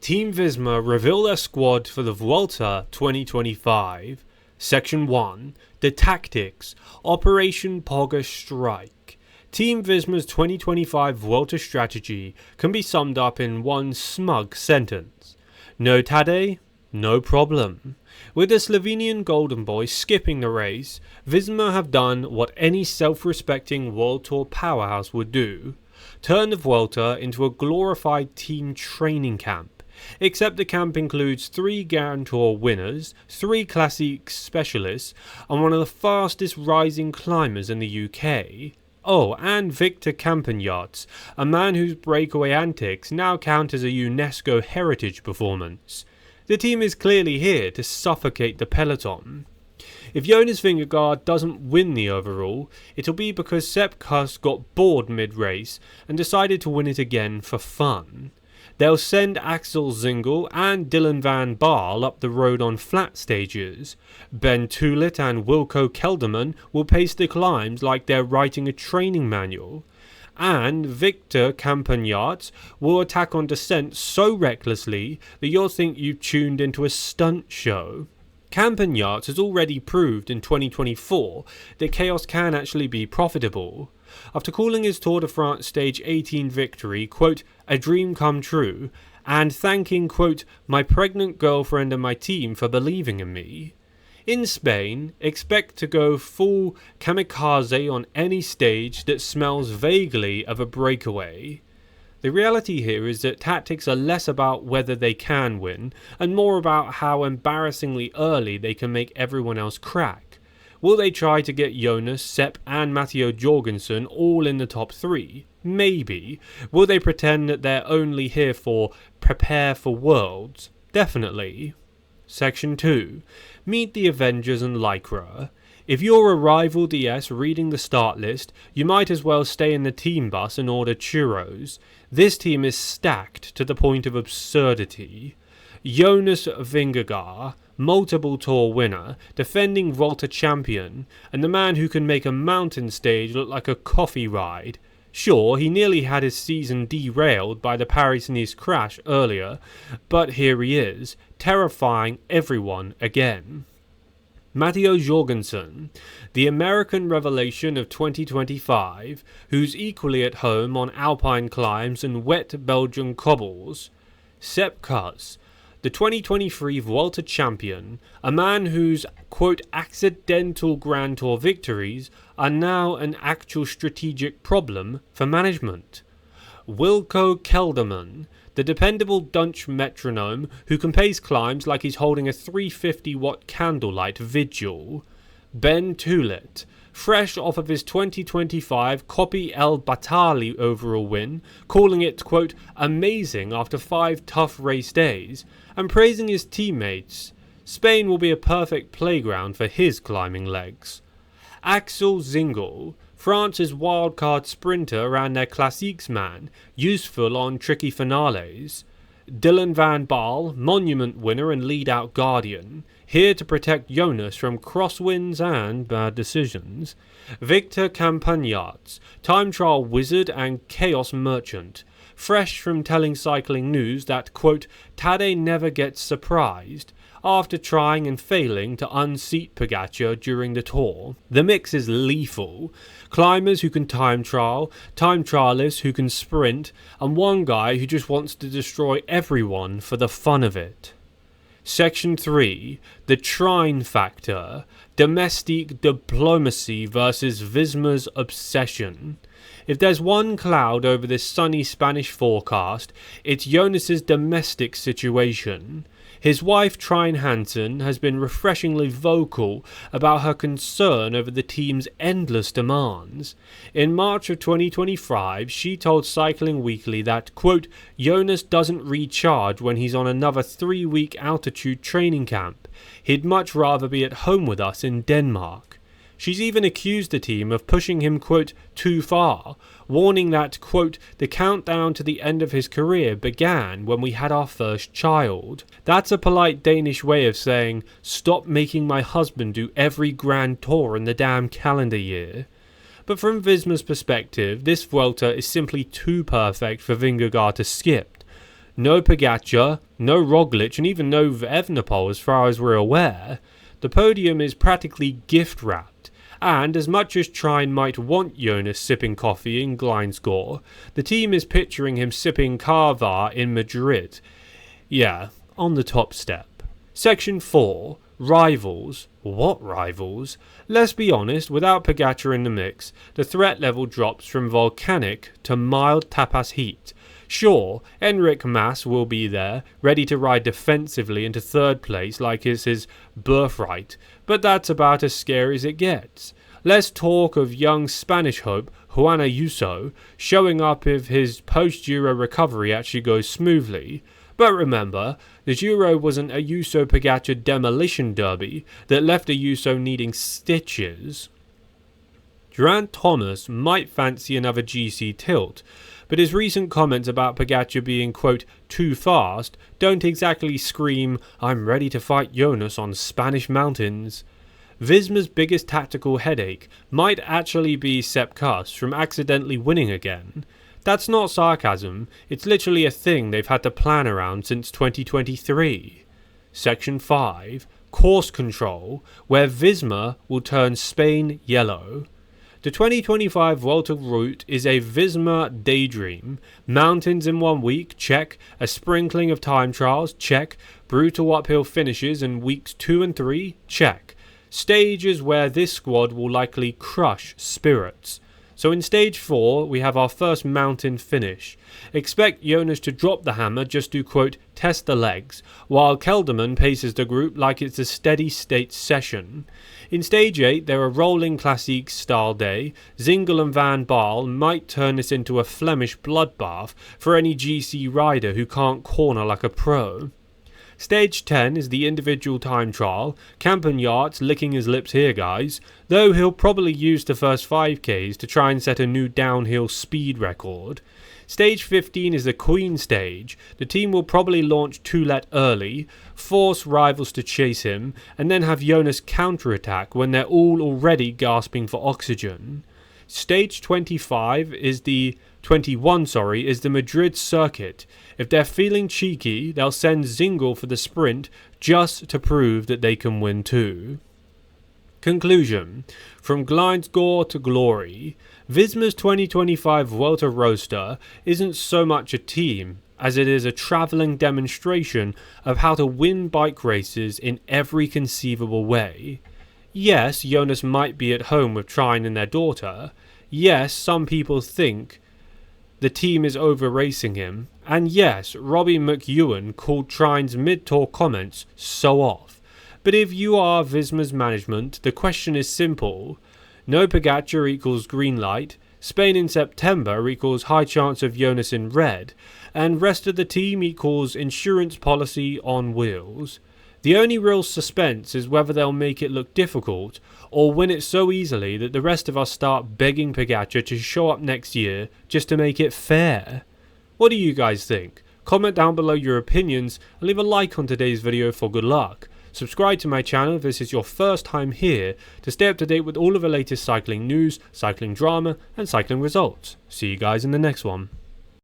Team Visma reveal their squad for the Vuelta 2025. Section 1. The Tactics. Operation Pogger Strike. Team Visma's 2025 Vuelta strategy can be summed up in one smug sentence. No Tadej? No problem. With the Slovenian Golden Boy skipping the race, Visma have done what any self-respecting World Tour powerhouse would do. Turn the Vuelta into a glorified team training camp. Except the camp includes 3 Grand Tour winners, 3 Classic specialists, and one of the fastest rising climbers in the UK. Oh, and Victor Campagnarz, a man whose breakaway antics now count as a UNESCO heritage performance. The team is clearly here to suffocate the peloton. If Jonas Vingegaard doesn't win the overall, it'll be because Sepp Kuss got bored mid-race and decided to win it again for fun. They'll send Axel Zingel and Dylan van Baarle up the road on flat stages. Ben Tulit and Wilco Kelderman will pace the climbs like they're writing a training manual. And Victor Campagnarz will attack on descent so recklessly that you'll think you've tuned into a stunt show. Campagnarz has already proved in 2024 that chaos can actually be profitable. After calling his Tour de France Stage 18 victory, quote, a dream come true, and thanking, quote, my pregnant girlfriend and my team for believing in me. In Spain, expect to go full kamikaze on any stage that smells vaguely of a breakaway. The reality here is that tactics are less about whether they can win, and more about how embarrassingly early they can make everyone else crack. Will they try to get Jonas, Sepp and Matteo Jorgensen all in the top 3? Maybe. Will they pretend that they're only here for prepare for Worlds? Definitely. Section 2. Meet the Avengers and Lycra. If you're a rival DS reading the start list, you might as well stay in the team bus and order churros. This team is stacked to the point of absurdity. Jonas Vingegaard, multiple Tour winner, defending Vuelta champion, and the man who can make a mountain stage look like a coffee ride. Sure, he nearly had his season derailed by the Paris-Nice crash earlier, but here he is, terrifying everyone again. Matteo Jorgensen, the American revelation of 2025, who's equally at home on alpine climbs and wet Belgian cobbles. Sepp Kuss, the 2023 Vuelta champion, a man whose, quote, accidental Grand Tour victories are now an actual strategic problem for management. Wilco Kelderman, the dependable Dutch metronome who can pace climbs like he's holding a 350-watt candlelight vigil. Ben Tulit, fresh off of his 2025 Coppi El Batali overall win, calling it, quote, amazing after 5 tough race days, and praising his teammates. Spain will be a perfect playground for his climbing legs. Axel Zingel, France's wildcard sprinter and their Classiques man, useful on tricky finales. Dylan van Baarle, monument winner and lead-out guardian, here to protect Jonas from crosswinds and bad decisions. Victor Campagnarz, time trial wizard and chaos merchant, fresh from telling Cycling News that, quote, Tadej never gets surprised, after trying and failing to unseat Pogačar during the Tour. The mix is lethal. Climbers who can time trial, time trialists who can sprint, and one guy who just wants to destroy everyone for the fun of it. Section 3. The Trine Factor. Domestic diplomacy versus Visma's obsession. If there's one cloud over this sunny Spanish forecast, it's Jonas's domestic situation. His wife Trine Hansen has been refreshingly vocal about her concern over the team's endless demands. In March of 2025, she told Cycling Weekly that, quote, Jonas doesn't recharge when he's on another 3-week altitude training camp. He'd much rather be at home with us in Denmark. She's even accused the team of pushing him, quote, too far, warning that, quote, the countdown to the end of his career began when we had our first child. That's a polite Danish way of saying, stop making my husband do every Grand Tour in the damn calendar year. But from Visma's perspective, this Vuelta is simply too perfect for Vingegaard to skip. no Pogacar, no Roglic, and even no Evenepoel as far as we're aware. The podium is practically gift-wrapped, and as much as Trine might want Jonas sipping coffee in Glyndesgård, the team is picturing him sipping Carvar in Madrid. Yeah, on the top step. Section 4. Rivals. What rivals? Let's be honest, without Pogacar in the mix, the threat level drops from volcanic to mild tapas heat. Sure, Enric Mas will be there, ready to ride defensively into third place like it's his birthright, but that's about as scary as it gets. Let's talk of young Spanish hope Juan Ayuso showing up if his post-Giro recovery actually goes smoothly. But remember, the Giro was an Ayuso-Pogacar demolition derby that left Ayuso needing stitches. Geraint Thomas might fancy another GC tilt, but his recent comments about Pogacar being, quote, too fast don't exactly scream, I'm ready to fight Jonas on Spanish mountains. Visma's biggest tactical headache might actually be Sepp Kuss from accidentally winning again. That's not sarcasm, it's literally a thing they've had to plan around since 2023. Section 5. Course Control, where Visma will turn Spain yellow. The 2025 Vuelta route is a Visma daydream. Mountains in 1 week, check. A sprinkling of time trials, check. Brutal uphill finishes in weeks 2 and 3, check. Stages where this squad will likely crush spirits. So in stage 4, we have our first mountain finish. Expect Jonas to drop the hammer just to, quote, test the legs, while Kelderman paces the group like it's a steady state session. In stage 8, there are rolling classique style day. Zingle and Van Baal might turn this into a Flemish bloodbath for any GC rider who can't corner like a pro. Stage 10 is the individual time trial. Campagnart's licking his lips here, guys, though he'll probably use the first 5Ks to try and set a new downhill speed record. Stage 15 is the Queen stage. The team will probably launch Toulet early, force rivals to chase him, and then have Jonas counterattack when they're all already gasping for oxygen. Stage 21 is the Madrid circuit. If they're feeling cheeky, they'll send Zingle for the sprint just to prove that they can win too. Conclusion. From Glyndesgård to glory, Visma's 2025 Vuelta roster isn't so much a team as it is a travelling demonstration of how to win bike races in every conceivable way. Yes, Jonas might be at home with Trine and their daughter. Yes, some people think the team is over-racing him. And yes, Robbie McEwen called Trine's mid-tour comments so off. But if you are Visma's management, the question is simple. No Pogacar equals green light, Spain in September equals high chance of Jonas in red, and rest of the team equals insurance policy on wheels. The only real suspense is whether they'll make it look difficult, or win it so easily that the rest of us start begging Pogacar to show up next year just to make it fair. What do you guys think? Comment down below your opinions and leave a like on today's video for good luck. Subscribe to my channel if this is your first time here to stay up to date with all of the latest cycling news, cycling drama and cycling results. See you guys in the next one.